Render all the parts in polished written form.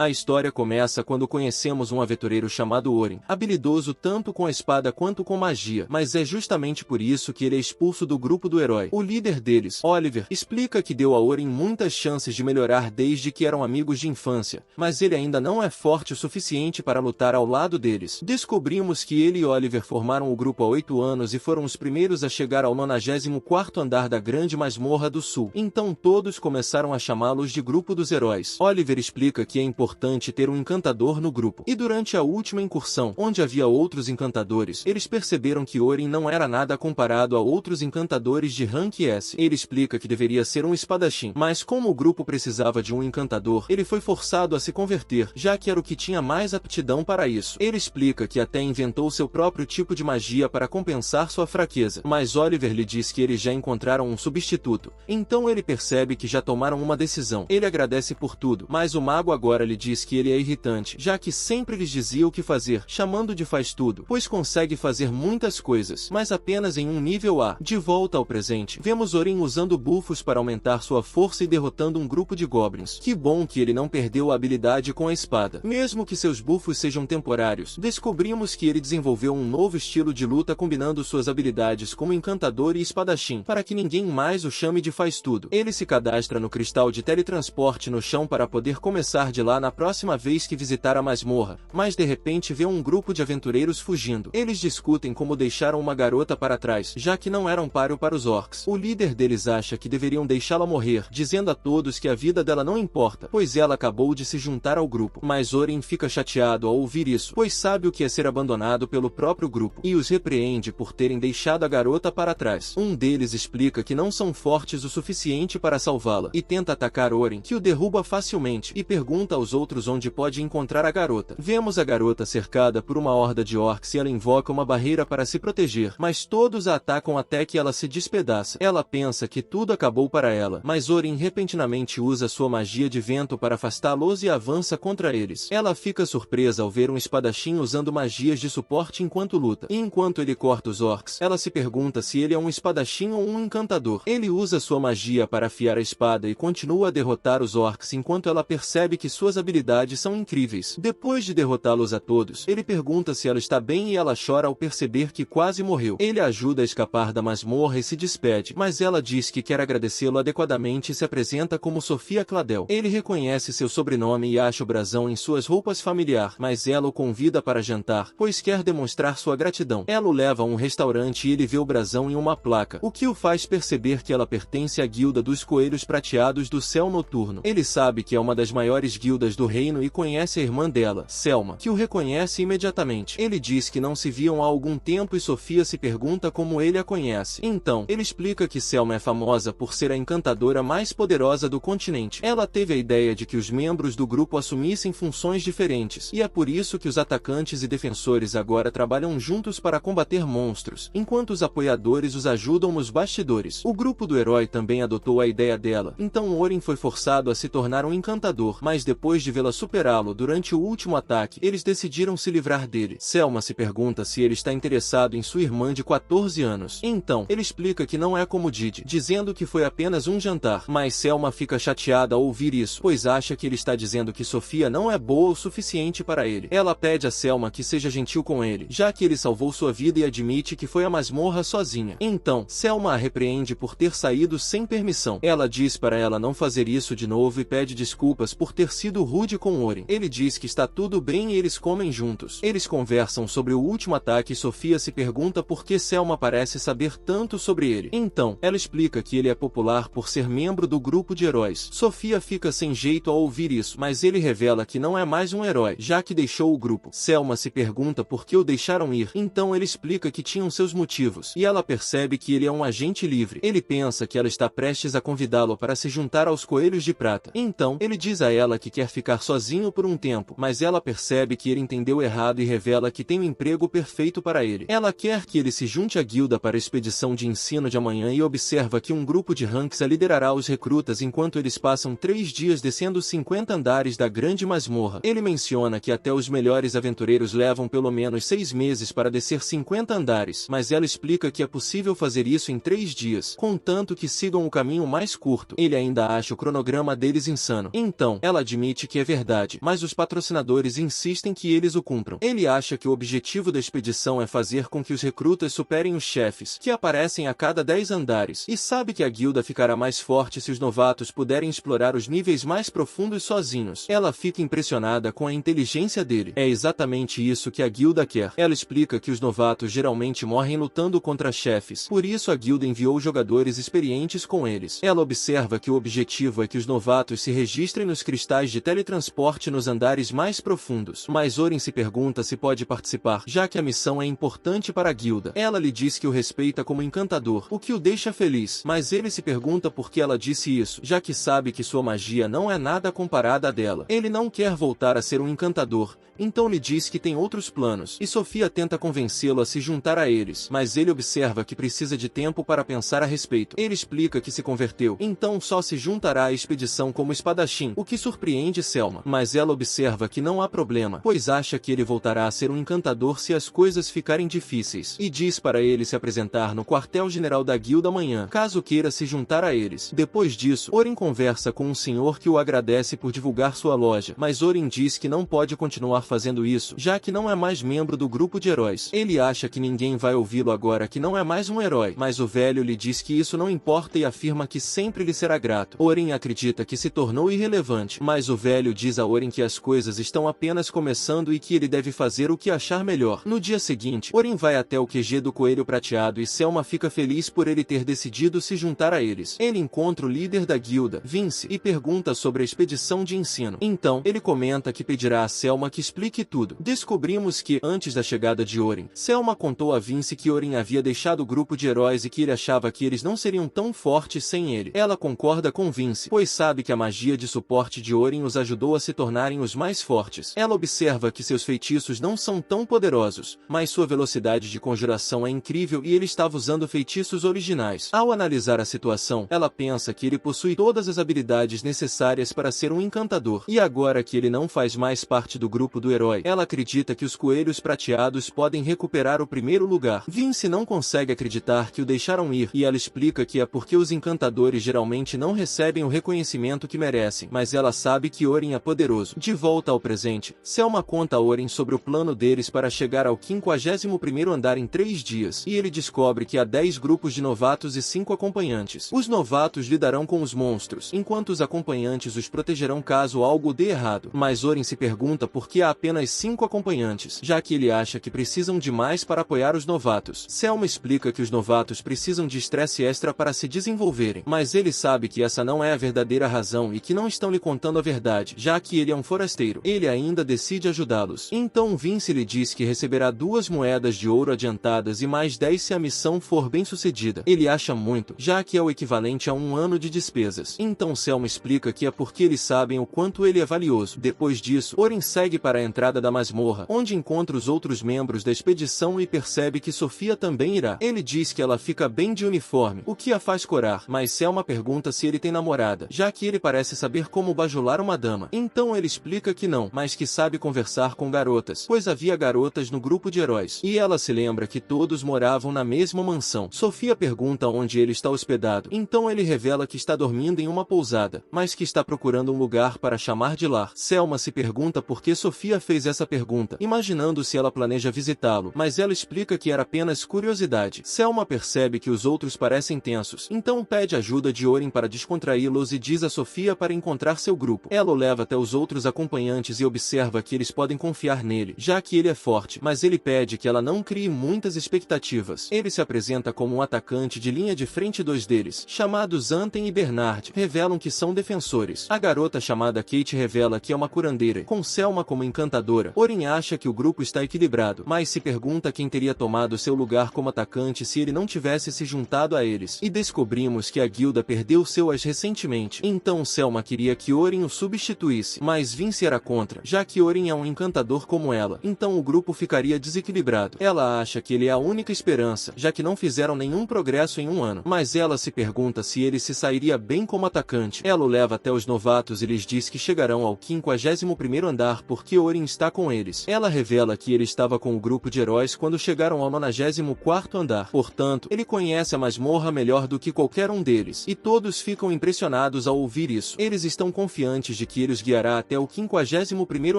A história começa quando conhecemos um aventureiro chamado Orin, habilidoso tanto com a espada quanto com magia, mas é justamente por isso que ele é expulso do grupo do herói. O líder deles, Oliver, explica que deu a Orin muitas chances de melhorar desde que eram amigos de infância, mas ele ainda não é forte o suficiente para lutar ao lado deles. Descobrimos que ele e Oliver formaram o grupo há 8 anos e foram os primeiros a chegar ao 94º andar da Grande Masmorra do Sul, então todos começaram a chamá-los de Grupo dos Heróis. Oliver explica que é importante ter um encantador no grupo, e durante a última incursão, onde havia outros encantadores, eles perceberam que Orin não era nada comparado a outros encantadores de rank S. Ele explica que deveria ser um espadachim, mas como o grupo precisava de um encantador, ele foi forçado a se converter, já que era o que tinha mais aptidão para isso. Ele explica que até inventou seu próprio tipo de magia para compensar sua fraqueza, mas Oliver lhe diz que eles já encontraram um substituto, então ele percebe que já tomaram uma decisão. Ele agradece por tudo, mas o mago agora lhe diz que ele é irritante, já que sempre lhes dizia o que fazer, chamando de faz tudo, pois consegue fazer muitas coisas, mas apenas em um nível A. De volta ao presente, vemos Orin usando buffos para aumentar sua força e derrotando um grupo de goblins. Que bom que ele não perdeu a habilidade com a espada. Mesmo que seus buffos sejam temporários, descobrimos que ele desenvolveu um novo estilo de luta combinando suas habilidades como encantador e espadachim, para que ninguém mais o chame de faz tudo. Ele se cadastra no cristal de teletransporte no chão para poder começar de lá na próxima vez que visitar a masmorra, mas de repente vê um grupo de aventureiros fugindo. Eles discutem como deixaram uma garota para trás, já que não eram páreo para os orcs. O líder deles acha que deveriam deixá-la morrer, dizendo a todos que a vida dela não importa, pois ela acabou de se juntar ao grupo. Mas Orin fica chateado ao ouvir isso, pois sabe o que é ser abandonado pelo próprio grupo, e os repreende por terem deixado a garota para trás. Um deles explica que não são fortes o suficiente para salvá-la, e tenta atacar Orin, que o derruba facilmente, e pergunta aos outros onde pode encontrar a garota. Vemos a garota cercada por uma horda de orcs e ela invoca uma barreira para se proteger, mas todos a atacam até que ela se despedaça. Ela pensa que tudo acabou para ela, mas Orin repentinamente usa sua magia de vento para afastá-los e avança contra eles. Ela fica surpresa ao ver um espadachim usando magias de suporte enquanto luta, e enquanto ele corta os orcs, ela se pergunta se ele é um espadachim ou um encantador. Ele usa sua magia para afiar a espada e continua a derrotar os orcs enquanto ela percebe que suas habilidades são incríveis. Depois de derrotá-los a todos, ele pergunta se ela está bem e ela chora ao perceber que quase morreu. Ele a ajuda a escapar da masmorra e se despede, mas ela diz que quer agradecê-lo adequadamente e se apresenta como Sofia Cladel. Ele reconhece seu sobrenome e acha o brasão em suas roupas familiar, mas ela o convida para jantar, pois quer demonstrar sua gratidão. Ela o leva a um restaurante e ele vê o brasão em uma placa, o que o faz perceber que ela pertence à guilda dos coelhos prateados do céu noturno. Ele sabe que é uma das maiores guildas do reino e conhece a irmã dela, Selma, que o reconhece imediatamente. Ele diz que não se viam há algum tempo e Sofia se pergunta como ele a conhece. Então, ele explica que Selma é famosa por ser a encantadora mais poderosa do continente. Ela teve a ideia de que os membros do grupo assumissem funções diferentes, e é por isso que os atacantes e defensores agora trabalham juntos para combater monstros, enquanto os apoiadores os ajudam nos bastidores. O grupo do herói também adotou a ideia dela, então Orin foi forçado a se tornar um encantador, mas depois de vê-la superá-lo durante o último ataque, eles decidiram se livrar dele. Selma se pergunta se ele está interessado em sua irmã de 14 anos. Então, ele explica que não é como Didi, dizendo que foi apenas um jantar, mas Selma fica chateada ao ouvir isso, pois acha que ele está dizendo que Sofia não é boa o suficiente para ele. Ela pede a Selma que seja gentil com ele, já que ele salvou sua vida e admite que foi à masmorra sozinha. Então, Selma a repreende por ter saído sem permissão. Ela diz para ela não fazer isso de novo e pede desculpas por ter sido rude com Orin. Ele diz que está tudo bem e eles comem juntos. Eles conversam sobre o último ataque e Sofia se pergunta por que Selma parece saber tanto sobre ele. Então, ela explica que ele é popular por ser membro do grupo de heróis. Sofia fica sem jeito ao ouvir isso, mas ele revela que não é mais um herói, já que deixou o grupo. Selma se pergunta por que o deixaram ir, então ele explica que tinham seus motivos, e ela percebe que ele é um agente livre. Ele pensa que ela está prestes a convidá-lo para se juntar aos Coelhos de Prata. Então, ele diz a ela que quer ficar sozinho por um tempo, mas ela percebe que ele entendeu errado e revela que tem um emprego perfeito para ele. Ela quer que ele se junte à guilda para a expedição de ensino de amanhã e observa que um grupo de ranks a liderará os recrutas enquanto eles passam 3 dias descendo 50 andares da Grande Masmorra. Ele menciona que até os melhores aventureiros levam pelo menos 6 meses para descer 50 andares, mas ela explica que é possível fazer isso em 3 dias, contanto que sigam o caminho mais curto. Ele ainda acha o cronograma deles insano. Então, ela admite que é verdade, mas os patrocinadores insistem que eles o cumpram. Ele acha que o objetivo da expedição é fazer com que os recrutas superem os chefes, que aparecem a cada 10 andares, e sabe que a guilda ficará mais forte se os novatos puderem explorar os níveis mais profundos sozinhos. Ela fica impressionada com a inteligência dele. É exatamente isso que a guilda quer. Ela explica que os novatos geralmente morrem lutando contra chefes, por isso a guilda enviou jogadores experientes com eles. Ela observa que o objetivo é que os novatos se registrem nos cristais de teletransporte nos andares mais profundos. Mas Orin se pergunta se pode participar, já que a missão é importante para a guilda. Ela lhe diz que o respeita como encantador, o que o deixa feliz, mas ele se pergunta por que ela disse isso, já que sabe que sua magia não é nada comparada à dela. Ele não quer voltar a ser um encantador, então lhe diz que tem outros planos, e Sofia tenta convencê-lo a se juntar a eles, mas ele observa que precisa de tempo para pensar a respeito. Ele explica que se converteu, então só se juntará à expedição como espadachim, o que surpreende Selma, mas ela observa que não há problema, pois acha que ele voltará a ser um encantador se as coisas ficarem difíceis, e diz para ele se apresentar no quartel-general da guilda amanhã, caso queira se juntar a eles. Depois disso, Orin conversa com um senhor que o agradece por divulgar sua loja, mas Orin diz que não pode continuar fazendo isso, já que não é mais membro do grupo de heróis. Ele acha que ninguém vai ouvi-lo agora que não é mais um herói, mas o velho lhe diz que isso não importa e afirma que sempre lhe será grato. Orin acredita que se tornou irrelevante, mas o velho diz a Orin que as coisas estão apenas começando e que ele deve fazer o que achar melhor. No dia seguinte, Orin vai até o QG do Coelho Prateado e Selma fica feliz por ele ter decidido se juntar a eles. Ele encontra o líder da guilda, Vince, e pergunta sobre a expedição de ensino. Então, ele comenta que pedirá a Selma que explique tudo. Descobrimos que, antes da chegada de Orin, Selma contou a Vince que Orin havia deixado o grupo de heróis e que ele achava que eles não seriam tão fortes sem ele. Ela concorda com Vince, pois sabe que a magia de suporte de Orin os ajudou a se tornarem os mais fortes. Ela observa que seus feitiços não são tão poderosos, mas sua velocidade de conjuração é incrível e ele estava usando feitiços originais. Ao analisar a situação, ela pensa que ele possui todas as habilidades necessárias para ser um encantador. E agora que ele não faz mais parte do grupo do herói, ela acredita que os coelhos prateados podem recuperar o primeiro lugar. Vince não consegue acreditar que o deixaram ir, e ela explica que é porque os encantadores geralmente não recebem o reconhecimento que merecem, mas ela sabe que Orin é poderoso. De volta ao presente, Selma conta a Orin sobre o plano deles para chegar ao 51º andar em 3 dias, e ele descobre que há 10 grupos de novatos e 5 acompanhantes. Os novatos lidarão com os monstros, enquanto os acompanhantes os protegerão caso algo dê errado. Mas Orin se pergunta por que há apenas 5 acompanhantes, já que ele acha que precisam de mais para apoiar os novatos. Selma explica que os novatos precisam de estresse extra para se desenvolverem, mas ele sabe que essa não é a verdadeira razão e que não estão lhe contando a verdade, já que ele é um forasteiro. Ele ainda decide ajudá-los. Então Vince lhe diz que receberá 2 moedas de ouro adiantadas e mais 10 se a missão for bem sucedida. Ele acha muito, já que é o equivalente a 1 ano de despesas. Então Selma explica que é porque eles sabem o quanto ele é valioso. Depois disso, Orin segue para a entrada da masmorra, onde encontra os outros membros da expedição e percebe que Sofia também irá. Ele diz que ela fica bem de uniforme, o que a faz corar, mas Selma pergunta se ele tem namorada, já que ele parece saber como bajular uma dama. Então ele explica que não, mas que sabe conversar com garotas, pois havia garotas no grupo de heróis. E ela se lembra que todos moravam na mesma mansão. Sofia pergunta onde ele está hospedado, então ele revela que está dormindo em uma pousada, mas que está procurando um lugar para chamar de lar. Selma se pergunta por que Sofia fez essa pergunta, imaginando se ela planeja visitá-lo, mas ela explica que era apenas curiosidade. Selma percebe que os outros parecem tensos, então pede ajuda de Orin para descontraí-los e diz a Sofia para encontrar seu grupo. Ela o leva até os outros acompanhantes e observa que eles podem confiar nele, já que ele é forte, mas ele pede que ela não crie muitas expectativas. Ele se apresenta como um atacante de linha de frente. 2 deles, chamados Anten e Bernard, revelam que são defensores. A garota chamada Kate revela que é uma curandeira, com Selma como encantadora. Orin acha que o grupo está equilibrado, mas se pergunta quem teria tomado seu lugar como atacante se ele não tivesse se juntado a eles. E descobrimos que a guilda perdeu seu as recentemente. Então Selma queria que Orin o substituísse, mas Vince era contra, já que Orin é um encantador como ela, então o grupo ficaria desequilibrado. Ela acha que ele é a única esperança, já que não fizeram nenhum progresso em 1 ano, mas ela se pergunta se ele se sairia bem como atacante. Ela o leva até os novatos e lhes diz que chegarão ao 51º andar porque Orin está com eles. Ela revela que ele estava com o grupo de heróis quando chegaram ao 94º andar, portanto, ele conhece a masmorra melhor do que qualquer um deles, e todos ficam impressionados ao ouvir isso. Eles estão confiantes de que ele os guiará até o 51º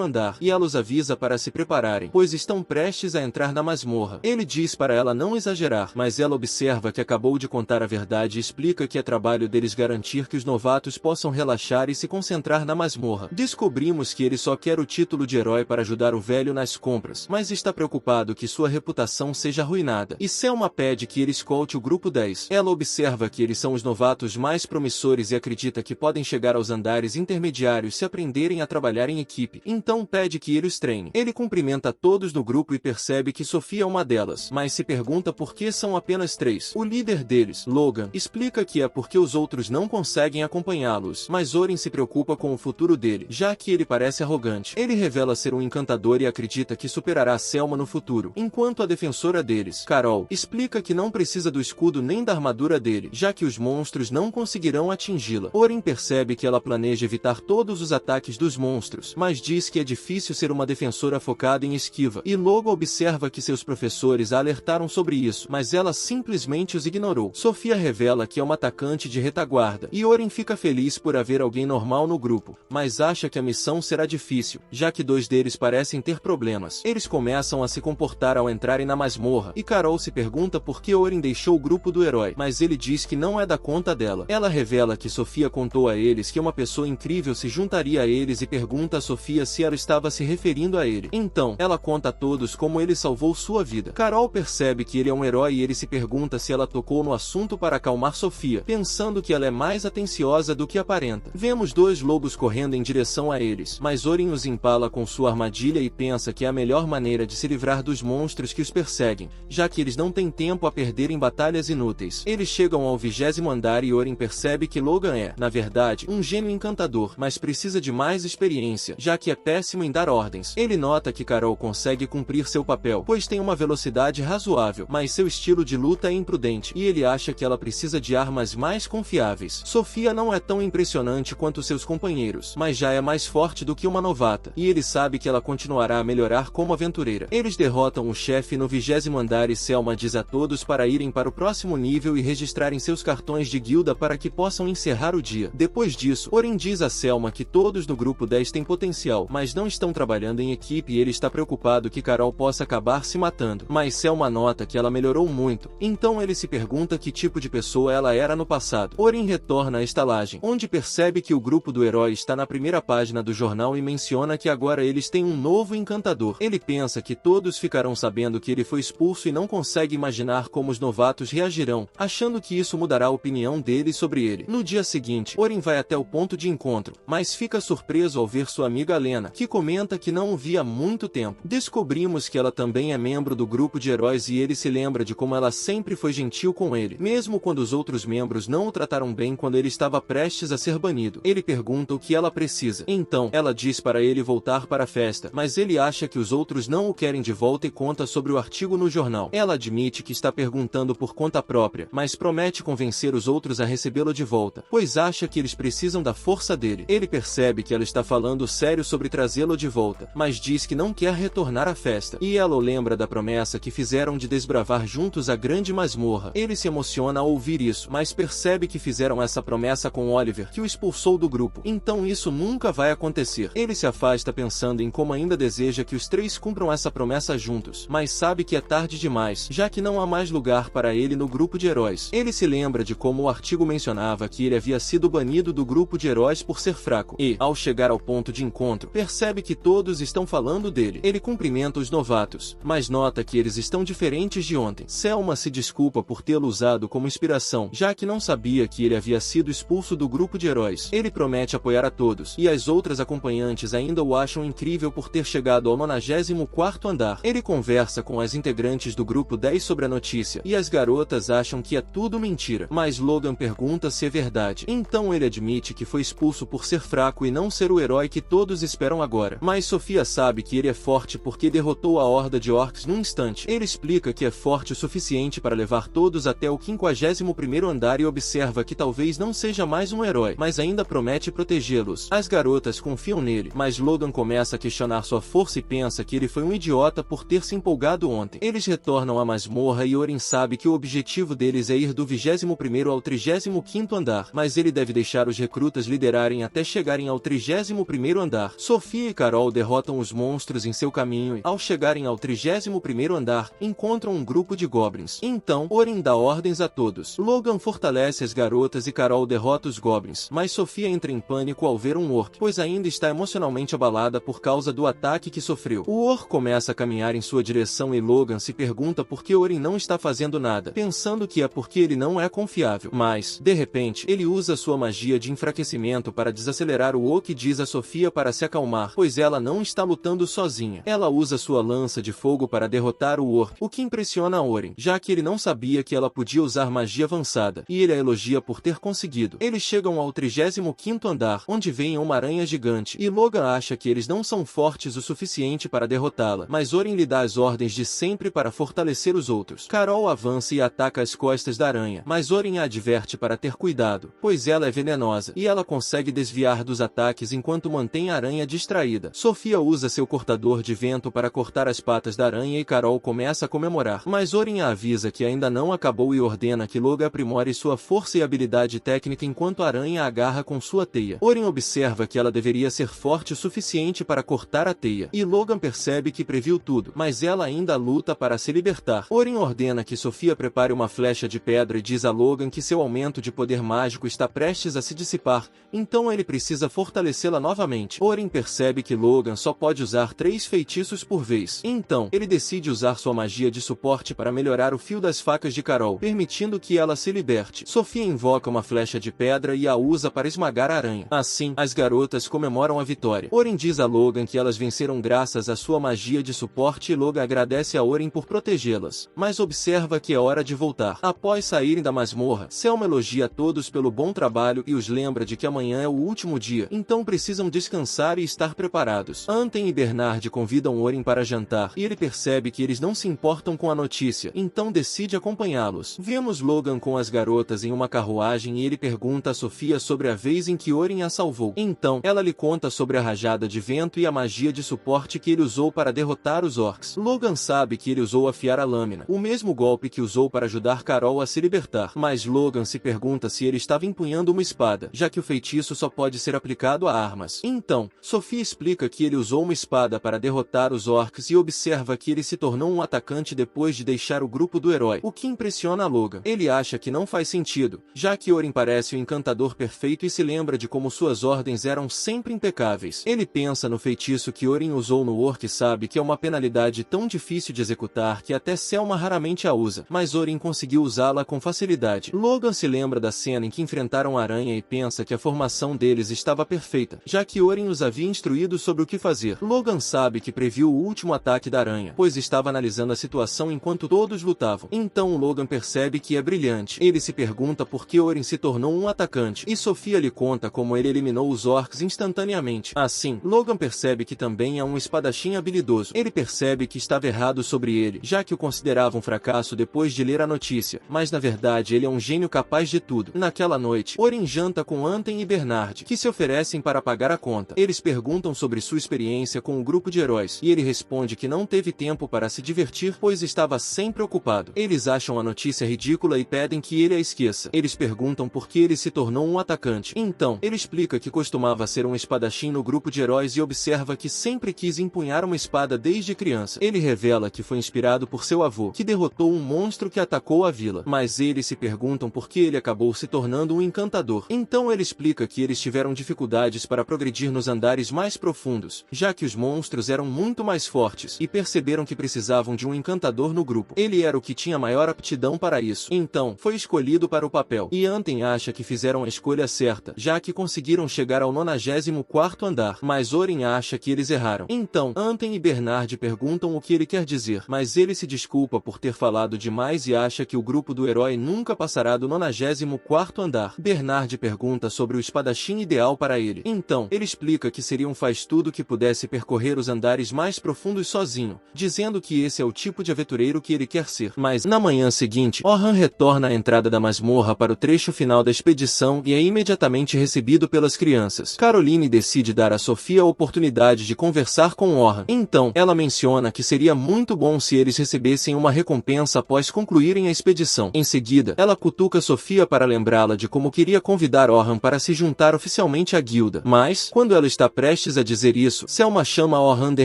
andar, e ela os avisa para se prepararem, pois estão prestes a entrar na masmorra. Ele diz para ela não exagerar, mas ela observa que acabou de contar a verdade e explica que é trabalho deles garantir que os novatos possam relaxar e se concentrar na masmorra. Descobrimos que ele só quer o título de herói para ajudar o velho nas compras, mas está preocupado que sua reputação seja arruinada. E Selma pede que ele escolte o grupo 10. Ela observa que eles são os novatos mais promissores e acredita que podem chegar aos andares intermediários se aprenderem a trabalhar em equipe. Então pede que ele os treine. Ele cumprimenta todos no grupo e percebe que Sofia é uma delas, mas se pergunta por que são apenas 3. O líder deles, Logan, explica que é porque os outros não conseguem acompanhá-los, mas Orin se preocupa com o futuro dele, já que ele parece arrogante. Ele revela ser um encantador e acredita que superará Selma no futuro, enquanto a defensora deles, Carol, explica que não precisa do escudo nem da armadura dele, já que os monstros não conseguirão atingi-la. Orin percebe que ela planeja evitar todos os ataques dos monstros, mas diz que é difícil ser uma defensora focada em esquiva, e Logan observa que seus professores a alertaram sobre isso, mas ela simplesmente os ignorou. Sofia revela que é uma atacante de retaguarda, e Orin fica feliz por haver alguém normal no grupo, mas acha que a missão será difícil, já que 2 deles parecem ter problemas. Eles começam a se comportar ao entrarem na masmorra, e Carol se pergunta por que Orin deixou o grupo do herói, mas ele diz que não é da conta dela. Ela revela que Sofia contou a eles que uma pessoa incrível se juntaria a eles e pergunta a Sofia se ela estava se referindo a ele. Então, ela conta a todos como ele salvou sua vida. Carol percebe que ele é um herói e ele se pergunta se ela tocou no assunto para acalmar Sofia, pensando que ela é mais atenciosa do que aparenta. Vemos 2 lobos correndo em direção a eles, mas Orin os empala com sua armadilha e pensa que é a melhor maneira de se livrar dos monstros que os perseguem, já que eles não têm tempo a perder em batalhas inúteis. Eles chegam ao 20º andar e Orin percebe que Logan é, na verdade, um gênio encantador, mas precisa de mais experiência, já que é péssimo em dar ordens. Ele nota que Carol consegue cumprir seu papel, pois tem uma velocidade razoável, mas seu estilo de luta é imprudente, e ele acha que ela precisa de armas mais confiáveis. Sofia não é tão impressionante quanto seus companheiros, mas já é mais forte do que uma novata, e ele sabe que ela continuará a melhorar como aventureira. Eles derrotam o chefe no 20º andar e Selma diz a todos para irem para o próximo nível e registrarem seus cartões de guilda para que possam encerrar o dia. Depois disso, Orin diz a Selma que todos no grupo 10 têm potencial, mas não estão trabalhando em equipe e ele está preocupado que Carol possa acabar se matando. Mas Selma nota que ela melhorou muito, então ele se pergunta que tipo de pessoa ela era no passado. Orin retorna à estalagem, onde percebe que o grupo do herói está na primeira página do jornal e menciona que agora eles têm um novo encantador. Ele pensa que todos ficarão sabendo que ele foi expulso e não consegue imaginar como os novatos reagirão, achando que isso mudará a opinião deles sobre ele. No dia seguinte, Orin vai até o ponto de encontro, mas fica surpreso ao ver sua amiga Lena, que comenta que não o via há muito tempo. Descobrimos que ela também é membro do grupo de heróis e ele se lembra de como ela sempre foi gentil com ele, mesmo quando os outros membros não o trataram bem quando ele estava prestes a ser banido. Ele pergunta o que ela precisa. Então, ela diz para ele voltar para a festa, mas ele acha que os outros não o querem de volta e conta sobre o artigo no jornal. Ela admite que está perguntando por conta própria, mas promete convencer os outros a recebê-lo de volta, pois acha que eles precisam da força dele. Ele percebe que ela está falando sério sobre trazê-lo de volta, mas diz que não quer retornar à festa, e ela o lembra da promessa que fizeram de desbravar juntos a grande masmorra. Ele se emociona ao ouvir isso, mas percebe que fizeram essa promessa com Oliver, que o expulsou do grupo, então isso nunca vai acontecer. Ele se afasta pensando em como ainda deseja que os 3 cumpram essa promessa juntos, mas sabe que é tarde demais, já que não há mais lugar para ele no grupo de heróis. Ele se lembra de como o artigo mencionava que ele havia sido banido do grupo de heróis por ser fraco, e, ao chegar ao ponto de encontro, percebe que todos estão falando dele. Ele cumprimenta os novatos, mas nota que eles estão diferentes de ontem. Selma se desculpa por tê-lo usado como inspiração, já que não sabia que ele havia sido expulso do grupo de heróis. Ele promete apoiar a todos, e as outras acompanhantes ainda o acham incrível por ter chegado ao 94º andar. Ele conversa com as integrantes do grupo 10 sobre a notícia, e as garotas acham que é tudo mentira, mas Logan pergunta se é verdade. Então ele admite que foi expulso por ser fraco e não ser o herói que todos esperam agora. Mas Sofia sabe que ele é forte porque derrotou a horda de orcs num instante. Ele explica que é forte o suficiente para levar todos até o 51º andar e observa que talvez não seja mais um herói, mas ainda promete protegê-los. As garotas confiam nele, mas Logan começa a questionar sua força e pensa que ele foi um idiota por ter se empolgado ontem. Eles retornam à masmorra e Orin sabe que o objetivo deles é ir do 21º ao 35º andar, mas ele deve deixar os recrutas liderarem até chegar chegarem ao 31º andar, Sofia e Carol derrotam os monstros em seu caminho e, ao chegarem ao 31º andar, encontram um grupo de goblins. Então, Orin dá ordens a todos. Logan fortalece as garotas e Carol derrota os goblins, mas Sofia entra em pânico ao ver um orc, pois ainda está emocionalmente abalada por causa do ataque que sofreu. O orc começa a caminhar em sua direção e Logan se pergunta por que Orin não está fazendo nada, pensando que é porque ele não é confiável. Mas, de repente, ele usa sua magia de enfraquecimento para desacelerar o orc e diz a Sofia para se acalmar, pois ela não está lutando sozinha. Ela usa sua lança de fogo para derrotar o orc, o que impressiona Orin, já que ele não sabia que ela podia usar magia avançada, e ele a elogia por ter conseguido. Eles chegam ao 35º andar, onde veem uma aranha gigante, e Logan acha que eles não são fortes o suficiente para derrotá-la, mas Orin lhe dá as ordens de sempre para fortalecer os outros. Carol avança e ataca as costas da aranha, mas Orin a adverte para ter cuidado, pois ela é venenosa, e ela consegue desviar dos ataques enquanto mantém a aranha distraída. Sofia usa seu cortador de vento para cortar as patas da aranha e Carol começa a comemorar, mas Orin a avisa que ainda não acabou e ordena que Logan aprimore sua força e habilidade técnica enquanto a aranha a agarra com sua teia. Orin observa que ela deveria ser forte o suficiente para cortar a teia, e Logan percebe que previu tudo, mas ela ainda luta para se libertar. Orin ordena que Sofia prepare uma flecha de pedra e diz a Logan que seu aumento de poder mágico está prestes a se dissipar, então ele precisa fortalecê-la novamente. Orin percebe que Logan só pode usar 3 feitiços por vez, então ele decide usar sua magia de suporte para melhorar o fio das facas de Carol, permitindo que ela se liberte. Sofia invoca uma flecha de pedra e a usa para esmagar a aranha. Assim, as garotas comemoram a vitória. Orin diz a Logan que elas venceram graças à sua magia de suporte e Logan agradece a Orin por protegê-las, mas observa que é hora de voltar. Após saírem da masmorra, Selma elogia a todos pelo bom trabalho e os lembra de que amanhã é o último dia, então precisam descansar e estar preparados. Anten e Bernard convidam Orin para jantar, e ele percebe que eles não se importam com a notícia, então decide acompanhá-los. Vemos Logan com as garotas em uma carruagem e ele pergunta a Sofia sobre a vez em que Orin a salvou. Então, ela lhe conta sobre a rajada de vento e a magia de suporte que ele usou para derrotar os orcs. Logan sabe que ele usou afiar a lâmina, o mesmo golpe que usou para ajudar Carol a se libertar, mas Logan se pergunta se ele estava empunhando uma espada, já que o feitiço só pode ser aplicado a armas. Então, Sofia explica que ele usou uma espada para derrotar os orcs e observa que ele se tornou um atacante depois de deixar o grupo do herói, o que impressiona Logan. Ele acha que não faz sentido, já que Orin parece o encantador perfeito e se lembra de como suas ordens eram sempre impecáveis. Ele pensa no feitiço que Orin usou no orc e sabe que é uma penalidade tão difícil de executar que até Selma raramente a usa, mas Orin conseguiu usá-la com facilidade. Logan se lembra da cena em que enfrentaram a aranha e pensa que a formação deles estava perfeita, já que Orin os havia instruído sobre o que fazer. Logan sabe que previu o último ataque da aranha, pois estava analisando a situação enquanto todos lutavam. Então Logan percebe que é brilhante. Ele se pergunta por que Orin se tornou um atacante, e Sofia lhe conta como ele eliminou os orcs instantaneamente. Assim, Logan percebe que também é um espadachim habilidoso. Ele percebe que estava errado sobre ele, já que o considerava um fracasso depois de ler a notícia, mas na verdade ele é um gênio capaz de tudo. Naquela noite, Orin janta com Anten e Bernard, que se oferecem para pagar a conta. Eles perguntam sobre sua experiência com o grupo de heróis, e ele responde que não teve tempo para se divertir, pois estava sempre ocupado. Eles acham a notícia ridícula e pedem que ele a esqueça. Eles perguntam por que ele se tornou um atacante. Então, ele explica que costumava ser um espadachim no grupo de heróis e observa que sempre quis empunhar uma espada desde criança. Ele revela que foi inspirado por seu avô, que derrotou um monstro que atacou a vila. Mas eles se perguntam por que ele acabou se tornando um encantador. Então ele explica que eles tiveram dificuldades para progredir nos andares mais profundos, já que os monstros eram muito mais fortes, e perceberam que precisavam de um encantador no grupo. Ele era o que tinha maior aptidão para isso. Então, foi escolhido para o papel. E Anten acha que fizeram a escolha certa, já que conseguiram chegar ao 94º andar. Mas Orin acha que eles erraram. Então, Anten e Bernard perguntam o que ele quer dizer, mas ele se desculpa por ter falado demais e acha que o grupo do herói nunca passará do 94º andar. Bernard pergunta sobre o espadachim ideal para ele. Então, ele explica que seria um faz-tudo que pudesse percorrer os andares mais profundos sozinho, dizendo que esse é o tipo de aventureiro que ele quer ser. Mas, na manhã seguinte, Orhan retorna à entrada da masmorra para o trecho final da expedição e é imediatamente recebido pelas crianças. Caroline decide dar a Sofia a oportunidade de conversar com Orhan. Então, ela menciona que seria muito bom se eles recebessem uma recompensa após concluírem a expedição. Em seguida, ela cutuca Sofia para lembrá-la de como queria convidar Orhan para se juntar oficialmente especialmente a guilda. Mas, quando ela está prestes a dizer isso, Selma chama Orhan de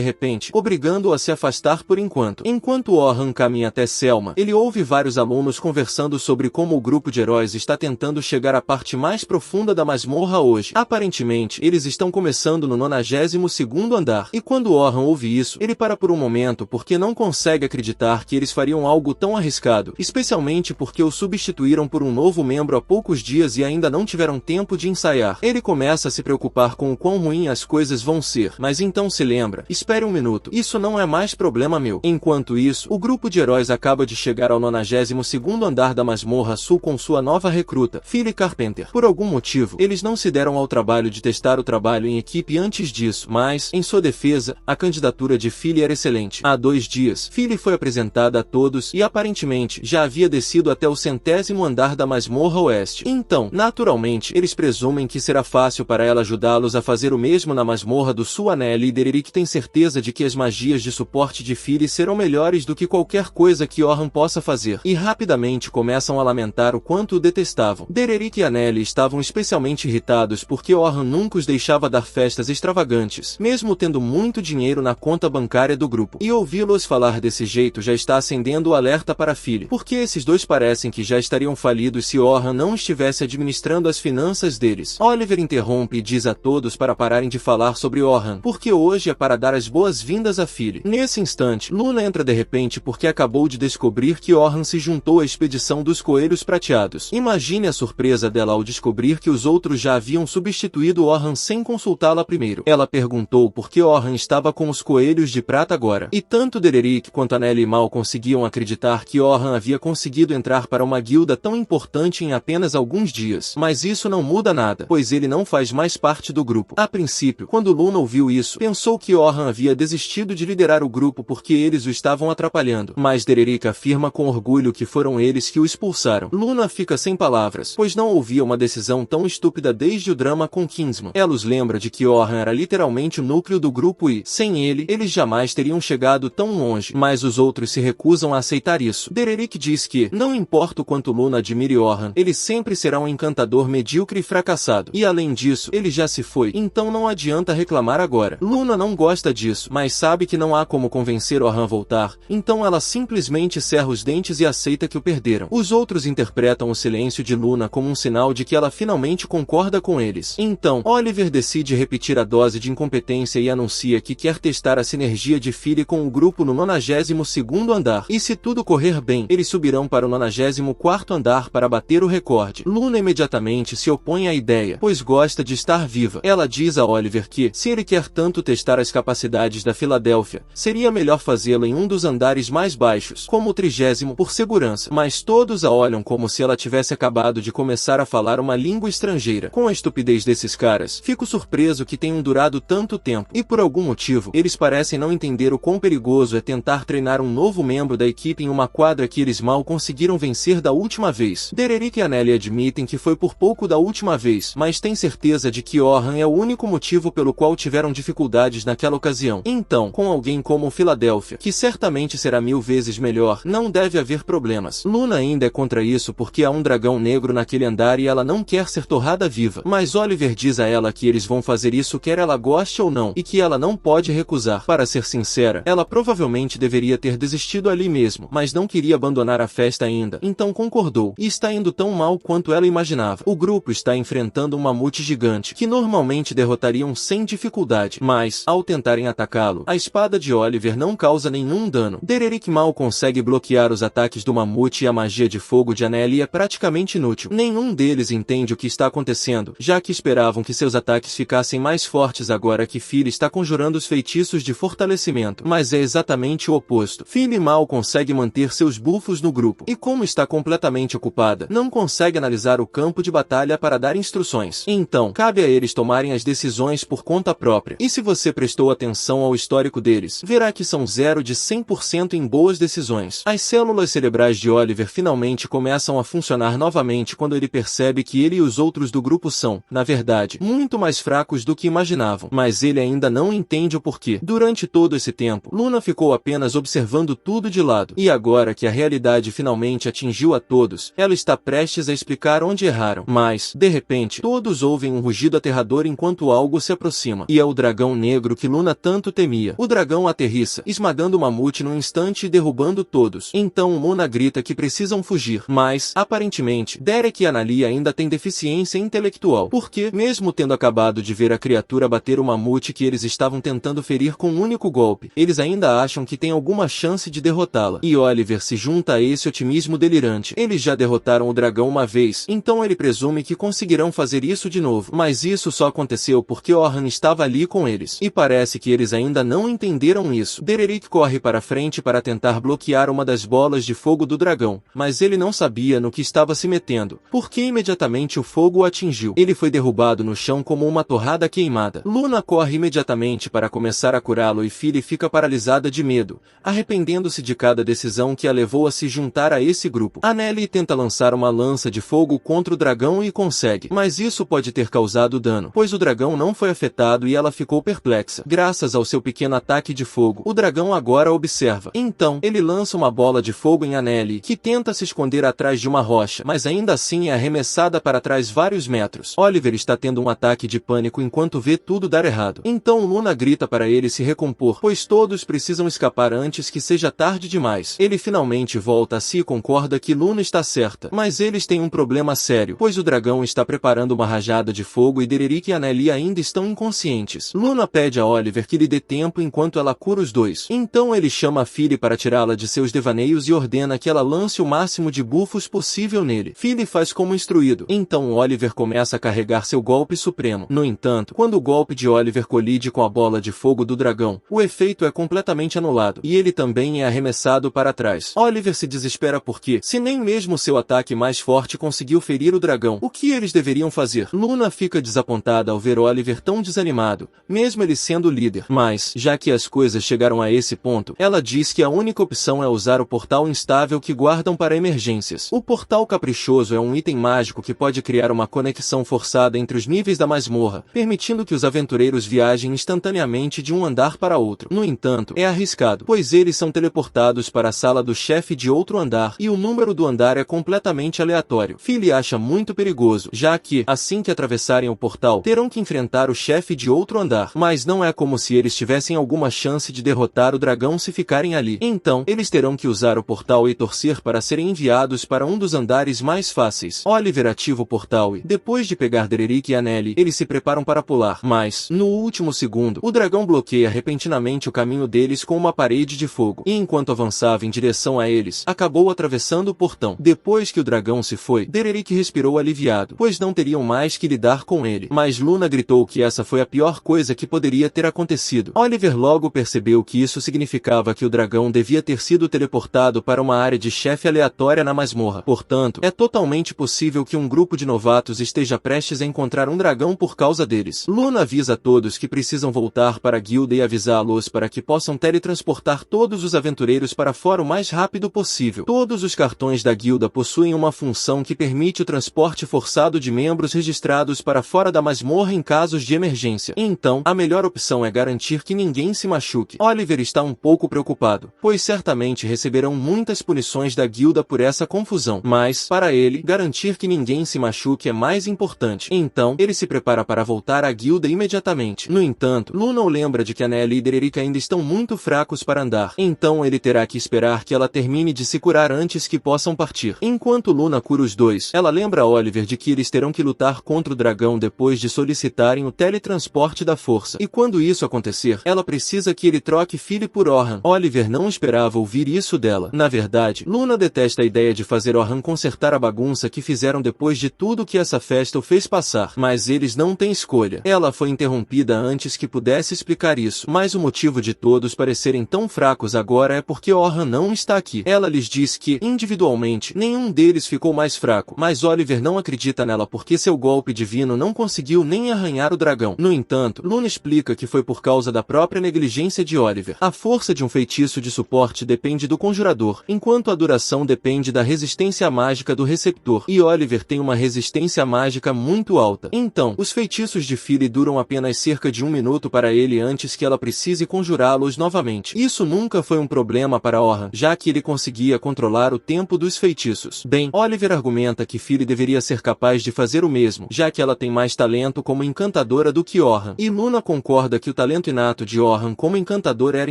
repente, obrigando-o a se afastar por enquanto. Enquanto Orhan caminha até Selma, ele ouve vários alunos conversando sobre como o grupo de heróis está tentando chegar à parte mais profunda da masmorra hoje. Aparentemente, eles estão começando no 92º andar. E quando Orhan ouve isso, ele para por um momento porque não consegue acreditar que eles fariam algo tão arriscado, especialmente porque o substituíram por um novo membro há poucos dias e ainda não tiveram tempo de ensaiar. Ele começa a se preocupar com o quão ruim as coisas vão ser, mas então se lembra, espere um minuto, isso não é mais problema meu. Enquanto isso, o grupo de heróis acaba de chegar ao 92º andar da masmorra sul com sua nova recruta, Philly Carpenter. Por algum motivo, eles não se deram ao trabalho de testar o trabalho em equipe antes disso, mas, em sua defesa, a candidatura de Philly era excelente. Há 2 dias, Philly foi apresentada a todos e aparentemente já havia descido até o 100º andar da masmorra oeste. Então, naturalmente, eles presumem que será fácil para ela ajudá-los a fazer o mesmo na masmorra do sul. A líder Eric tem certeza de que as magias de suporte de Philly serão melhores do que qualquer coisa que Orhan possa fazer, e rapidamente começam a lamentar o quanto o detestavam. Dererick e Anneli estavam especialmente irritados porque Orhan nunca os deixava dar festas extravagantes, mesmo tendo muito dinheiro na conta bancária do grupo. E ouvi-los falar desse jeito já está acendendo o alerta para Philly, porque esses dois parecem que já estariam falidos se Orhan não estivesse administrando as finanças deles. Oliver interrompe e diz a todos para pararem de falar sobre Orhan, porque hoje é para dar as boas-vindas a Philly. Nesse instante, Luna entra de repente porque acabou de descobrir que Orhan se juntou à expedição dos Coelhos Prateados. Imagine a surpresa dela ao descobrir que os outros já haviam substituído Orhan sem consultá-la primeiro. Ela perguntou por que Orhan estava com os Coelhos de Prata agora. E tanto Dererick quanto Anneli mal conseguiam acreditar que Orhan havia conseguido entrar para uma guilda tão importante em apenas alguns dias. Mas isso não muda nada, pois ele não faz mais parte do grupo. A princípio, quando Luna ouviu isso, pensou que Orhan havia desistido de liderar o grupo porque eles o estavam atrapalhando. Mas Dererick afirma com orgulho que foram eles que o expulsaram. Luna fica sem palavras, pois não ouvia uma decisão tão estúpida desde o drama com Kingsman. Ela os lembra de que Orhan era literalmente o núcleo do grupo e, sem ele, eles jamais teriam chegado tão longe. Mas os outros se recusam a aceitar isso. Dererick diz que, não importa o quanto Luna admire Orhan, ele sempre será um encantador medíocre e fracassado. E além disso, ele já se foi, então não adianta reclamar agora. Luna não gosta disso, mas sabe que não há como convencer Orhan a voltar, então ela simplesmente cerra os dentes e aceita que o perderam. Os outros interpretam o silêncio de Luna como um sinal de que ela finalmente concorda com eles. Então, Oliver decide repetir a dose de incompetência e anuncia que quer testar a sinergia de Philly com o grupo no 92º andar. E se tudo correr bem, eles subirão para o 94º andar para bater o recorde. Luna imediatamente se opõe à ideia, pois gosta de estar viva. Ela diz a Oliver que, se ele quer tanto testar as capacidades da Filadélfia, seria melhor fazê-lo em um dos andares mais baixos, como o 30º, por segurança. Mas todos a olham como se ela tivesse acabado de começar a falar uma língua estrangeira. Com a estupidez desses caras, fico surpreso que tenham durado tanto tempo. E por algum motivo, eles parecem não entender o quão perigoso é tentar treinar um novo membro da equipe em uma quadra que eles mal conseguiram vencer da última vez. Dererick e Anneli admitem que foi por pouco da última vez, mas têm certeza de que Orhan é o único motivo pelo qual tiveram dificuldades naquela ocasião. Então, com alguém como Filadélfia, que certamente será 1000 vezes melhor, não deve haver problemas. Luna ainda é contra isso porque há um dragão negro naquele andar e ela não quer ser torrada viva. Mas Oliver diz a ela que eles vão fazer isso quer ela goste ou não, e que ela não pode recusar. Para ser sincera, ela provavelmente deveria ter desistido ali mesmo, mas não queria abandonar a festa ainda, então concordou. E está indo tão mal quanto ela imaginava. O grupo está enfrentando um mamute gigante, que normalmente derrotariam sem dificuldade, mas, ao tentarem atacá-lo, a espada de Oliver não causa nenhum dano. Dererick mal consegue bloquear os ataques do mamute e a magia de fogo de Anneli é praticamente inútil. Nenhum deles entende o que está acontecendo, já que esperavam que seus ataques ficassem mais fortes agora que Philly está conjurando os feitiços de fortalecimento, mas é exatamente o oposto. Philly mal consegue manter seus bufos no grupo, e como está completamente ocupada, não consegue analisar o campo de batalha para dar instruções. Então, cabe a eles tomarem as decisões por conta própria. E se você prestou atenção ao histórico deles, verá que são 0 de 100% em boas decisões. As células cerebrais de Oliver finalmente começam a funcionar novamente quando ele percebe que ele e os outros do grupo são, na verdade, muito mais fracos do que imaginavam. Mas ele ainda não entende o porquê. Durante todo esse tempo, Luna ficou apenas observando tudo de lado. E agora que a realidade finalmente atingiu a todos, ela está prestes a explicar onde erraram. Mas, de repente, todos ouvem ouvem um rugido aterrador enquanto algo se aproxima. E é o dragão negro que Luna tanto temia. O dragão aterrissa, esmagando o mamute num instante e derrubando todos. Então Mona grita que precisam fugir. Mas, aparentemente, Derek e Annalie ainda têm deficiência intelectual. Porque, mesmo tendo acabado de ver a criatura bater o mamute que eles estavam tentando ferir com um único golpe, eles ainda acham que tem alguma chance de derrotá-la. E Oliver se junta a esse otimismo delirante. Eles já derrotaram o dragão uma vez, então ele presume que conseguirão fazer isso de novo. Mas isso só aconteceu porque Orhan estava ali com eles. E parece que eles ainda não entenderam isso. Derek corre para frente para tentar bloquear uma das bolas de fogo do dragão, mas ele não sabia no que estava se metendo, porque imediatamente o fogo o atingiu. Ele foi derrubado no chão como uma torrada queimada. Luna corre imediatamente para começar a curá-lo e Philly fica paralisada de medo, arrependendo-se de cada decisão que a levou a se juntar a esse grupo. Annalie tenta lançar uma lança de fogo contra o dragão e consegue, mas isso pode ter causado dano, pois o dragão não foi afetado e ela ficou perplexa. Graças ao seu pequeno ataque de fogo, o dragão agora observa. Então, ele lança uma bola de fogo em Annalie, que tenta se esconder atrás de uma rocha, mas ainda assim é arremessada para trás vários metros. Oliver está tendo um ataque de pânico enquanto vê tudo dar errado. Então Luna grita para ele se recompor, pois todos precisam escapar antes que seja tarde demais. Ele finalmente volta a si e concorda que Luna está certa, mas eles têm um problema sério, pois o dragão está preparando uma rajada de fogo e Derek e Annalie ainda estão inconscientes. Luna pede a Oliver que lhe dê tempo enquanto ela cura os dois. Então ele chama a Philly para tirá-la de seus devaneios e ordena que ela lance o máximo de bufos possível nele. Philly faz como instruído. Então Oliver começa a carregar seu golpe supremo. No entanto, quando o golpe de Oliver colide com a bola de fogo do dragão, o efeito é completamente anulado, e ele também é arremessado para trás. Oliver se desespera porque, se nem mesmo seu ataque mais forte conseguiu ferir o dragão, o que eles deveriam fazer? Luna fica desapontada ao ver Oliver tão desanimado, mesmo ele sendo o líder. Mas, já que as coisas chegaram a esse ponto, ela diz que a única opção é usar o portal instável que guardam para emergências. O portal caprichoso é um item mágico que pode criar uma conexão forçada entre os níveis da masmorra, permitindo que os aventureiros viajem instantaneamente de um andar para outro. No entanto, é arriscado, pois eles são teleportados para a sala do chefe de outro andar, e o número do andar é completamente aleatório. Philly acha muito perigoso, já que, assim que atravessarem o portal, terão que enfrentar o chefe de outro andar. Mas não é como se eles tivessem alguma chance de derrotar o dragão se ficarem ali. Então, eles terão que usar o portal e torcer para serem enviados para um dos andares mais fáceis. Oliver ativa o portal e, depois de pegar Derek e Annalie, eles se preparam para pular. Mas, no último segundo, o dragão bloqueia repentinamente o caminho deles com uma parede de fogo. E enquanto avançava em direção a eles, acabou atravessando o portão. Depois que o dragão se foi, Derek respirou aliviado, pois não teriam mais que lidar com ele. Mas Luna gritou que essa foi a pior coisa que poderia ter acontecido. Oliver logo percebeu que isso significava que o dragão devia ter sido teleportado para uma área de chefe aleatória na masmorra. Portanto, é totalmente possível que um grupo de novatos esteja prestes a encontrar um dragão por causa deles. Luna avisa a todos que precisam voltar para a guilda e avisá-los para que possam teletransportar todos os aventureiros para fora o mais rápido possível. Todos os cartões da guilda possuem uma função que permite o transporte forçado de membros registrados para fora da masmorra em casos de emergência. Então, a melhor opção é garantir que ninguém se machuque. Oliver está um pouco preocupado, pois certamente receberão muitas punições da guilda por essa confusão. Mas, para ele, garantir que ninguém se machuque é mais importante. Então, ele se prepara para voltar à guilda imediatamente. No entanto, Luna o lembra de que Annalie e Derek ainda estão muito fracos para andar. Então ele terá que esperar que ela termine de se curar antes que possam partir. Enquanto Luna cura os dois, ela lembra a Oliver de que eles terão que lutar contra o dragão depois de solicitarem o teletransporte da força. E quando isso acontecer, ela precisa que ele troque Philly por Orhan. Oliver não esperava ouvir isso dela. Na verdade, Luna detesta a ideia de fazer Orhan consertar a bagunça que fizeram depois de tudo que essa festa o fez passar. Mas eles não têm escolha. Ela foi interrompida antes que pudesse explicar isso. Mas o motivo de todos parecerem tão fracos agora é porque Orhan não está aqui. Ela lhes diz que, individualmente, nenhum deles ficou mais fraco. Mas Oliver não acredita nela porque seu golpe divino não conseguiu nem arranhar o dragão. No entanto, Luna explica que foi por causa da própria negligência de Oliver. A força de um feitiço de suporte depende do conjurador, enquanto a duração depende da resistência mágica do receptor. E Oliver tem uma resistência mágica muito alta. Então, os feitiços de Philly duram apenas cerca de 1 minuto para ele antes que ela precise conjurá-los novamente. Isso nunca foi um problema para Orhan, já que ele conseguia controlar o tempo dos feitiços. Bem, Oliver argumenta que Philly deveria ser capaz de fazer o mesmo, já já que ela tem mais talento como encantadora do que Orhan. E Luna concorda que o talento inato de Orhan como encantador era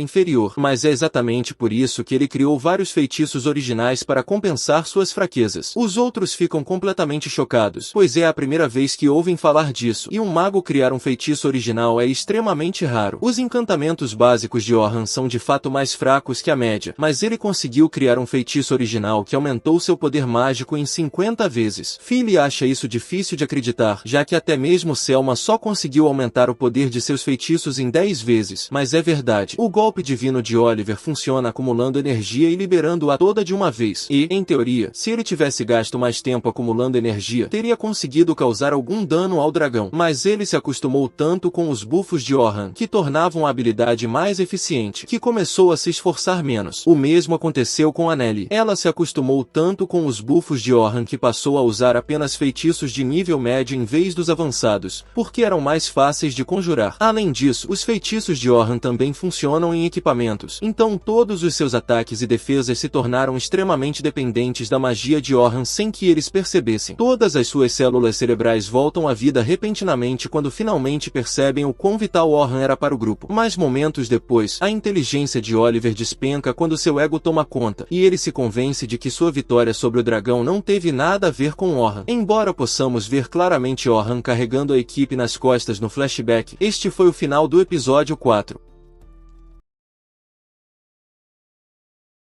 inferior, mas é exatamente por isso que ele criou vários feitiços originais para compensar suas fraquezas. Os outros ficam completamente chocados, pois é a primeira vez que ouvem falar disso, e um mago criar um feitiço original é extremamente raro. Os encantamentos básicos de Orhan são de fato mais fracos que a média, mas ele conseguiu criar um feitiço original que aumentou seu poder mágico em 50 vezes. Philly acha isso difícil de acreditar, já que até mesmo Selma só conseguiu aumentar o poder de seus feitiços em 10 vezes, mas é verdade. O golpe divino de Oliver funciona acumulando energia e liberando-a toda de uma vez, e, em teoria, se ele tivesse gasto mais tempo acumulando energia, teria conseguido causar algum dano ao dragão, mas ele se acostumou tanto com os bufos de Orhan, que tornavam a habilidade mais eficiente, que começou a se esforçar menos. O mesmo aconteceu com Anneli. Ela se acostumou tanto com os bufos de Orhan que passou a usar apenas feitiços de nível médio em vez dos avançados, porque eram mais fáceis de conjurar. Além disso, os feitiços de Orhan também funcionam em equipamentos, então todos os seus ataques e defesas se tornaram extremamente dependentes da magia de Orhan sem que eles percebessem. Todas as suas células cerebrais voltam à vida repentinamente quando finalmente percebem o quão vital Orhan era para o grupo. Mas momentos depois, a inteligência de Oliver despenca quando seu ego toma conta, e ele se convence de que sua vitória sobre o dragão não teve nada a ver com Orhan. Embora possamos ver claramente Orhan carregando a equipe nas costas no flashback, este foi o final do episódio 4.